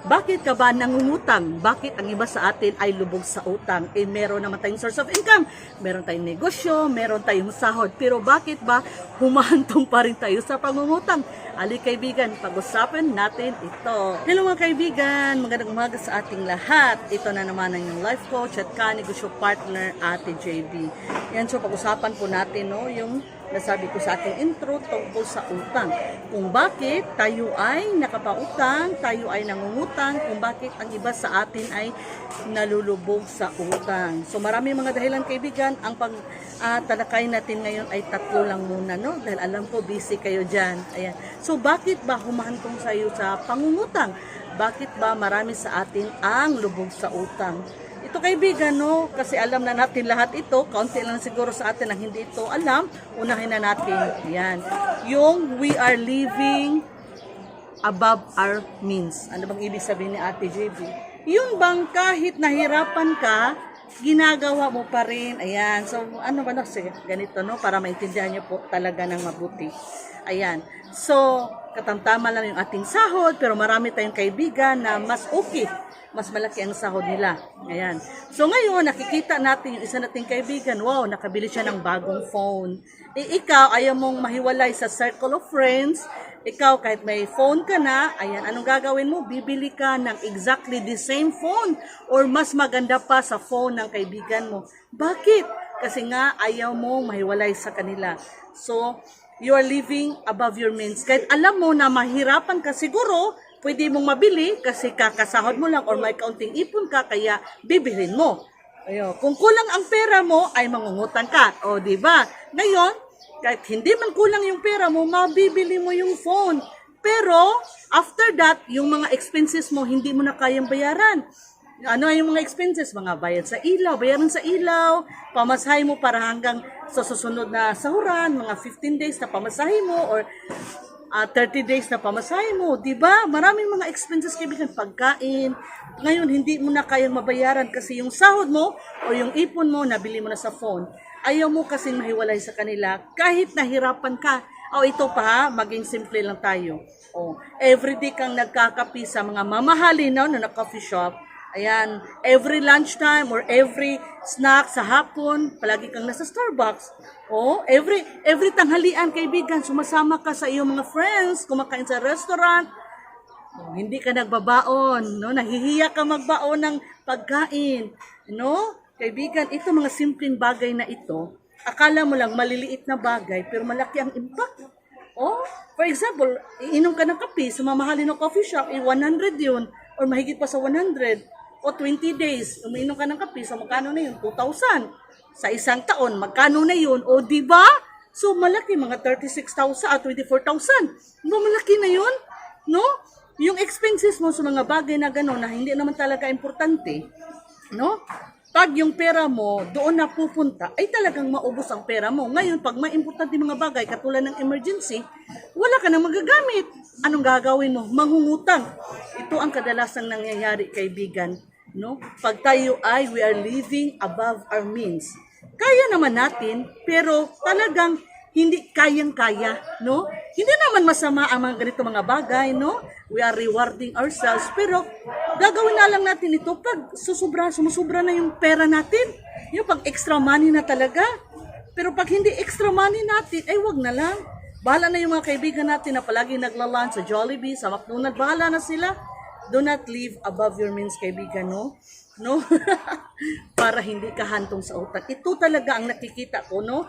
Bakit ka ba nangungutang? Bakit ang iba sa atin ay lubog sa utang? Eh, meron naman tayong source of income, meron tayong negosyo, meron tayong sahod. Pero bakit ba humahantong pa rin tayo sa pangungutang? Ali kaibigan, pag-usapan natin ito. Hello mga kaibigan, magandang umaga sa ating lahat. Ito na naman ang yung life coach at ka-negosyo partner, Ate JB. Yan, so pag-usapan po natin yung nasabi ko sa ating intro tungkol sa utang. Kung bakit tayo ay nakapautang, tayo ay nangungutang, kung bakit ang iba sa atin ay nalulubog sa utang. So marami mga dahilan kaibigan, ang pagtalakay natin ngayon ay tatlo lang muna, no? Dahil alam ko busy kayo dyan. Ayan. So bakit ba humahantong sa'yo sa pangungutang? Bakit ba marami sa atin ang lubog sa utang? Ito kaibigan, no? Kasi alam na natin lahat ito. Kaunti lang siguro sa atin ang hindi ito alam. Unahin na natin. Yan. Yung we are living above our means. Ano bang ibig sabihin ni Ate JB? Yun bang kahit nahirapan ka, ginagawa mo pa rin. Ayan. So, ano ba na? Sige, ganito, no? Para maintindihan nyo po talaga ng mabuti. Ayan. So, katamtama lang yung ating sahod, pero marami tayong kaibigan na mas okay, mas malaki ang sahod nila. Ayan. So ngayon, nakikita natin yung isa nating kaibigan, wow, nakabili siya ng bagong phone. Eh ikaw, ayaw mong mahiwalay sa circle of friends. Ikaw, kahit may phone ka na, ayan, anong gagawin mo? Bibili ka ng exactly the same phone or mas maganda pa sa phone ng kaibigan mo. Bakit? Kasi nga, ayaw mong mahiwalay sa kanila. So, you are living above your means. Kahit alam mo na mahirapan ka siguro, pwede mong mabili kasi kakasahod mo lang or may kaunting ipon ka kaya bibilhin mo. Ayo, kung kulang ang pera mo ay mangungutang ka. O, di ba? Ngayon, kahit hindi man kulang yung pera mo, mabibili mo yung phone. Pero after that, yung mga expenses mo hindi mo na kayang bayaran. Ano yung mga expenses? Mga bayad sa ilaw, bayaran sa ilaw, pamasahe mo para hanggang sa susunod na sahuran, mga 15 days na pamasahe mo or 30 days na pamasahe mo, di ba? Maraming mga expenses kaibigan, pagkain. Ngayon, hindi mo na kayang mabayaran kasi yung sahod mo o yung ipon mo, nabili mo na sa phone. Ayaw mo kasing mahiwalay sa kanila kahit nahirapan ka. O ito pa ha, maging simple lang tayo. O, everyday kang nagkakapi sa mga mamahalin na coffee shop. Ayan, every lunchtime or every snack sa hapon, palagi kang nasa Starbucks. O, every tanghalian, kaibigan, sumasama ka sa iyong mga friends, kumakain sa restaurant. O, hindi ka nagbabaon, no? Nahihiya ka magbaon ng pagkain, no? Kaibigan, ito mga simpleng bagay na ito, akala mo lang maliliit na bagay, pero malaki ang impact. O, for example, iinom ka ng kape sa mamahalin ng coffee shop, 100 yun, or mahigit pa sa 100. O 20 days, umiinom ka ng kape, so magkano na yun? 2,000. Sa isang taon, magkano na yun? O di ba? So malaki, mga 36,000 at 24,000. No, malaki na yun, no? Yung expenses mo sa mga bagay na gano'n na hindi naman talaga importante, no? Pag yung pera mo doon na pupunta, ay talagang maubos ang pera mo. Ngayon, pag may importante mga bagay, katulad ng emergency, wala ka nang magagamit. Anong gagawin mo? Mangungutang. Ito ang kadalasang nangyayari, kaibigan. No? Pag tayo ay we are living above our means. Kaya naman natin, pero talagang hindi kayang-kaya, no? Hindi naman masama ang mga ganito mga bagay, no? We are rewarding ourselves, pero gagawin na lang natin ito pag sumusubra na yung pera natin. Yung pag extra money na talaga. Pero pag hindi extra money natin, ay wag na lang. Bahala na yung mga kaibigan natin na palagi naglalunch sa Jollibee, sa McDonald's, bahala na sila. Do not live above your means, kaibigan, no? No? Para hindi ka hantong sa utang. Ito talaga ang nakikita ko, no?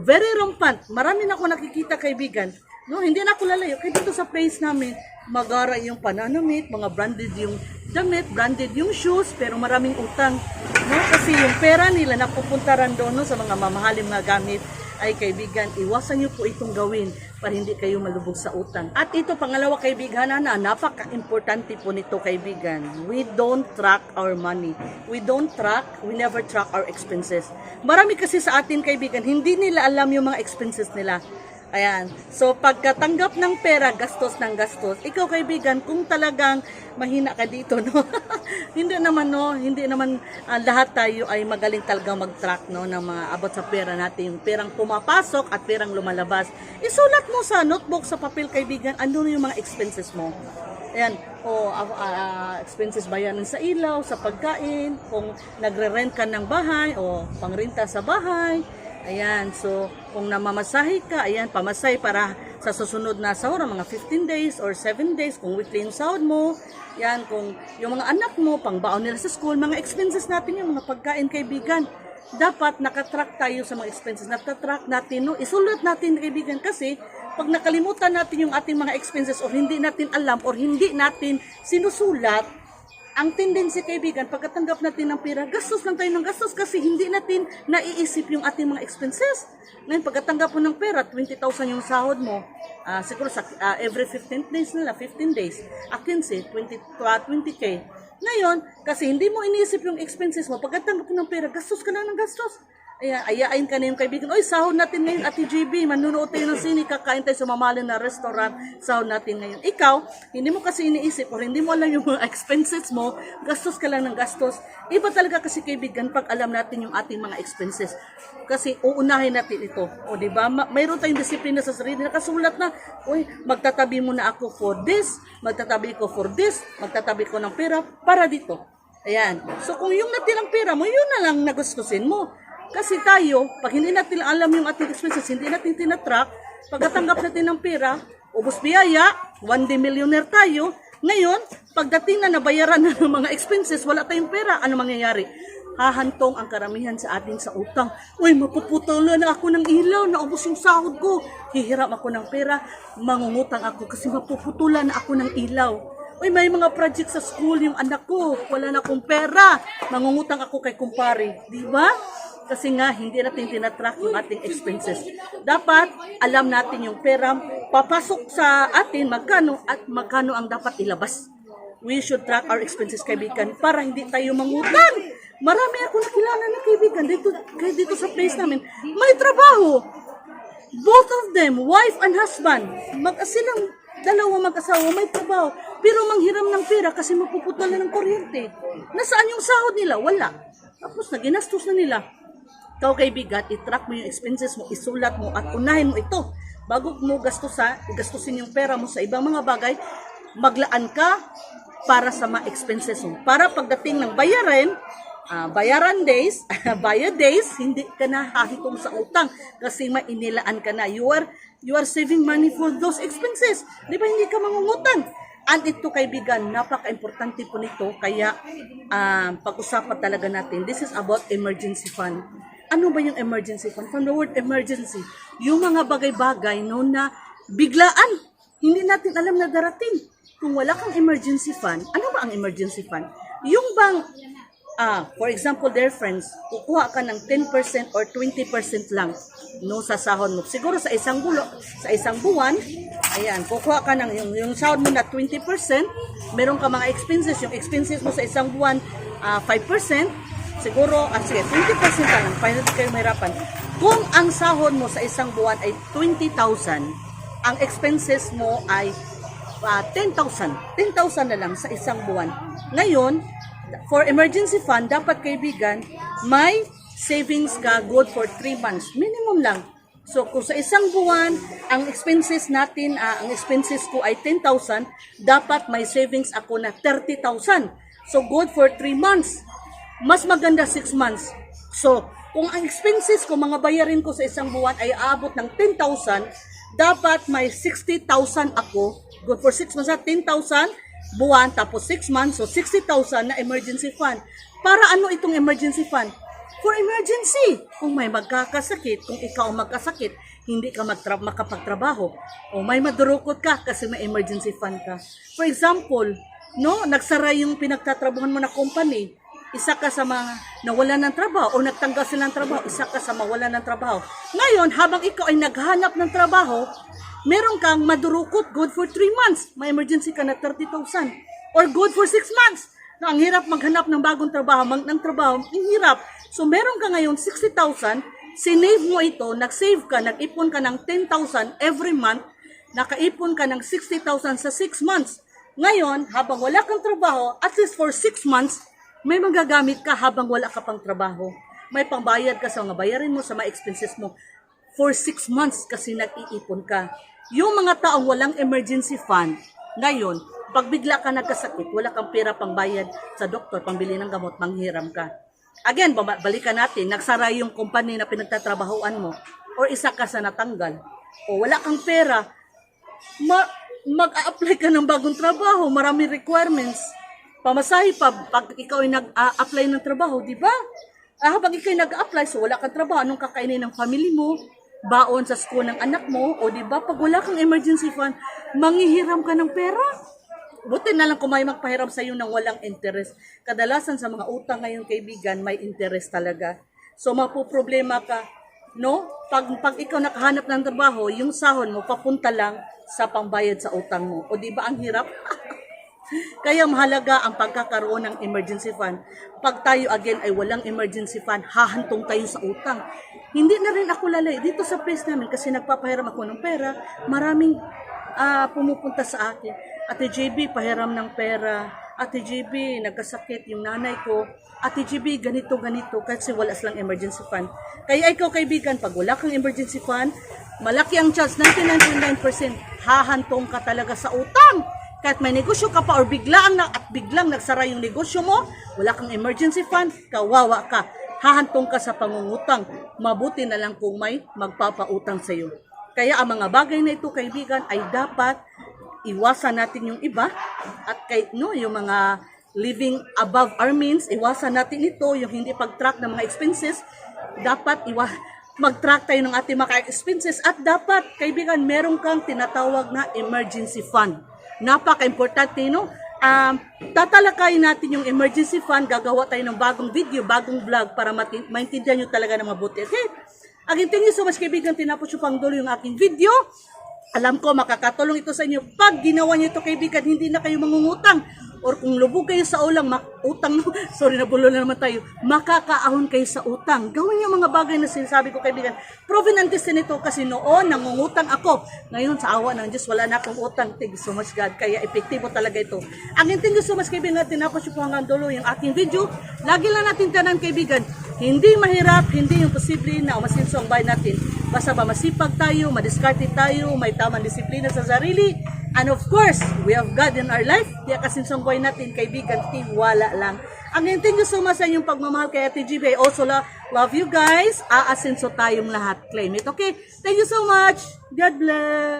Very rampant. Marami na ako nakikita, kaibigan. No, hindi na ako lalayo. Kaya dito sa place namin, magara yung pananamit, mga branded yung damit, branded yung shoes, pero maraming utang. No? Kasi yung pera nila napupunta rin doon, no, sa mga mamahaling mga gamit. Ay kaibigan, iwasan niyo po itong gawin para hindi kayo malubog sa utang. At ito, pangalawa kaibigan, na napaka-importante po nito kaibigan. We don't track our money. We never track our expenses. Marami kasi sa atin kaibigan, hindi nila alam yung mga expenses nila. Ayan. So, pagkatanggap ng pera, gastos ng gastos. Ikaw, kaibigan, kung talagang mahina ka dito, no? Hindi naman lahat tayo ay magaling talagang mag-track, no, ng mga abot sa pera natin. Yung perang pumapasok at perang lumalabas. Isulat mo sa notebook, sa papel, kaibigan, ano yung mga expenses mo. Ayan, o expenses bayaran sa ilaw, sa pagkain, kung nagre-rent ka ng bahay o pangrenta sa bahay. Ayan, so kung namamasahe ka, ayan, pamasahe para sa susunod na sahod, mga 15 days or 7 days, kung weekly yung sahod mo. Yan, kung yung mga anak mo, pangbaon nila sa school, mga expenses natin yung mga pagkain, kaibigan. Dapat nakatrack tayo sa mga expenses. Nakatrack natin, no? Isulat natin, kaibigan, kasi pag nakalimutan natin yung ating mga expenses or hindi natin alam or hindi natin sinusulat, ang tendency, kaibigan, pagkatanggap natin ng pera, gastos lang tayo ng gastos kasi hindi natin naiisip yung ating mga expenses. Ngayon, pagkatanggap mo ng pera, 20,000 yung sahod mo, siguro sa every 15 days nila, 15 days, akin si 20K. Ngayon, kasi hindi mo iniisip yung expenses mo, pagkatanggap mo ng pera, gastos ka lang ng gastos. Ayain ka na yung kaibigan, oy, sahod natin ngayon, Ate GB, manunood tayo ng sine, kakain tayo sa mamahalin na restaurant, sahod natin ngayon. Ikaw, hindi mo kasi iniisip or hindi mo alam yung mga expenses mo, gastos ka lang ng gastos. Iba talaga kasi, kaibigan, pag alam natin yung ating mga expenses. Kasi uunahin natin ito. O di ba? Mayroon tayong disiplina sa sarili, nakasulat na, oy, magtatabi muna ako for this, magtatabi ko for this, magtatabi ko ng pera para dito. Ayan. So kung yung natirang pera mo, yun na lang nagustusin mo. Kasi tayo, pag hindi natin alam yung ating expenses, hindi natin tinatrack, pagkatanggap natin ng pera, ubos biyaya, one day millionaire tayo. Ngayon, pagdating na nabayaran na ng mga expenses, wala tayong pera, ano mangyayari? Hahantong ang karamihan sa atin sa utang. Uy, mapuputulan na ako ng ilaw, naubos yung sahod ko. Hihiram ako ng pera, mangungutang ako kasi mapuputulan na ako ng ilaw. Uy, may mga project sa school yung anak ko, wala na akong pera, mangungutang ako kay kumpare. Di ba? Kasi nga, hindi natin tinatrack yung ating expenses. Dapat, alam natin yung pera, papasok sa atin, magkano at magkano ang dapat ilabas. We should track our expenses, kaibigan, para hindi tayo mangutang. Marami akong nakilala na kaibigan dito sa place namin. May trabaho. Both of them, wife and husband. Silang dalawa mag-asawa, may trabaho. Pero manghiram ng pera kasi mapuputulan ng kuryente. Nasaan yung sahod nila? Wala. Tapos naginastos na nila. Ikaw, kaibigan, i-track mo yung expenses mo, isulat mo at unahin mo ito. Bago mo gastusin yung pera mo sa ibang mga bagay, maglaan ka para sa mga expenses mo. Para pagdating ng bayaran days, bayad days, hindi ka na hahitong sa utang kasi mainilaan ka na. You are saving money for those expenses. Di ba hindi ka mangungutang? And ito, kaibigan, napaka-importante po nito. Kaya pag-usapan talaga natin. This is about emergency fund. Ano ba yung emergency fund? From the word emergency, yung mga bagay-bagay no, na biglaan, hindi natin alam na darating. Kung wala kang emergency fund, ano ba ang emergency fund? Yung bang, for example, dear friends, kukuha ka ng 10% or 20% lang no, sa sahod mo. Siguro sa isang buwan, ayan, kukuha ka ng yung sahod mo na 20%, meron ka mga expenses, yung expenses mo sa isang buwan, 5%, siguro, sige, 20% lang, para hindi kayo mahirapan. Kung ang sahod mo sa isang buwan ay 20,000, ang expenses mo ay 10,000. 10,000 na lang sa isang buwan. Ngayon, for emergency fund, dapat, kaibigan, may savings ka good for 3 months. Minimum lang. So, kung sa isang buwan, ang expenses natin, ang expenses ko ay 10,000, dapat may savings ako na 30,000. So, good for 3 months. Mas maganda 6 months. So, kung ang expenses ko, mga bayarin ko sa isang buwan ay aabot ng 10,000, dapat may 60,000 ako. Good for 6 months, 10,000 buwan, tapos 6 months, so 60,000 na emergency fund. Para ano itong emergency fund? For emergency. Kung may magkakasakit, kung ikaw magkasakit, hindi ka makapagtrabaho, o may madurukot ka kasi may emergency fund ka. For example, no, nagsara yung pinagtatrabahan mo na company, isa ka sa mga nawalan ng trabaho o nagtanggal sila ng trabaho, isa ka sa mawalan ng trabaho. Ngayon, habang ikaw ay naghanap ng trabaho, meron kang madurukot, good for 3 months. May emergency ka na 30,000. Or good for 6 months. Na ang hirap maghanap ng bagong trabaho, ang hirap. So, meron ka ngayon 60,000, sinave mo ito, nag-save ka, nag-ipon ka ng 10,000 every month, nakaipon ka ng 60,000 sa 6 months. Ngayon, habang wala kang trabaho, at least for 6 months, may magagamit ka habang wala ka pang trabaho. May pangbayad ka sa mga bayarin mo, sa mga expenses mo for 6 months kasi nag-iipon ka. Yung mga taong walang emergency fund, ngayon, Pag bigla ka nagkasakit, wala kang pera pang bayad sa doktor, pambili ng gamot, manghiram ka. Again, balikan natin, nagsara yung company na pinagtatrabahoan mo or isa ka sa natanggal o wala kang pera, mag-a-apply ka ng bagong trabaho, maraming requirements. Pamasahe pa pag ikaw ay nag-a-apply ng trabaho, di ba? Habang ikaw ay nag-a-apply, so wala kang trabaho, anong kakainin ng family mo? Baon sa school ng anak mo, o di ba? Pag wala kang emergency fund, manghihiram ka ng pera. Buti na lang kung may magpahiram sa iyo ng walang interest. Kadalasan sa mga utang ngayon, kaibigan, may interest talaga. So mapuproblema ka, no? Pag ikaw nakahanap ng trabaho, yung sahod mo papunta lang sa pambayad sa utang mo. O di ba ang hirap? Kaya mahalaga ang pagkakaroon ng emergency fund. Pag tayo again ay walang emergency fund, hahantong tayo sa utang. Hindi na rin ako lalay dito sa place namin kasi nagpapahiram ako ng pera. Maraming pumupunta sa akin. Ate JB, pahiram ng pera. Ate JB, nagkasakit yung nanay ko. Ate JB, ganito kasi wala silang emergency fund. Kaya ikaw kaibigan, pag wala kang emergency fund, malaki ang chance, 99.9% hahantong ka talaga sa utang. Kahit may negosyo ka pa or biglang nagsara yung negosyo mo, wala kang emergency fund, kawawa ka. Hahantong ka sa pangungutang. Mabuti na lang kung may magpapautang sa iyo. Kaya ang mga bagay na ito, kaibigan, ay dapat iwasan natin yung iba at yung mga living above our means, iwasan natin ito, yung hindi pag-track ng mga expenses. Dapat mag-track tayo ng ating mga expenses at dapat, kaibigan, meron kang tinatawag na emergency fund. Napaka-importante, no? Tatalakayin natin yung emergency fund, gagawa tayo ng bagong video, bagong vlog para maintindihan nyo talaga ng mabuti. Okay? Again, thank you so much, kaibigan. Tinapos nyo pang dulo yung aking video. Alam ko, makakatulong ito sa inyo. Pag ginawa nyo ito, kaibigan, hindi na kayo mangungutang. Or kung lubog kayo sa utang, sorry, nabulo na naman tayo, makakaahon kayo sa utang. Gawin yung mga bagay na sinasabi ko, kaibigan. Proven and tested nito kasi noon, nangungutang ako. Ngayon, sa awa ng Diyos, wala na akong utang. Thank you so much, God. Kaya epektibo talaga ito. Again, thank you so much, kaibigan. Tinapos yung hanggang dulo yung aking video. Lagi lang natin tanan, kaibigan. Hindi mahirap, hindi yung posible na umasinso ang bahay natin. Basta ba masipag tayo, madiskarte tayo, may tamang disiplina sa sarili. And of course, we have God in our life. Kaya kasinsong buhay natin, kaibigan, tiwala lang. Again, thank you so much sa inyong pagmamahal kay Ate GB. I also love you guys. Aasinso tayong lahat. Claim it, okay? Thank you so much. God bless.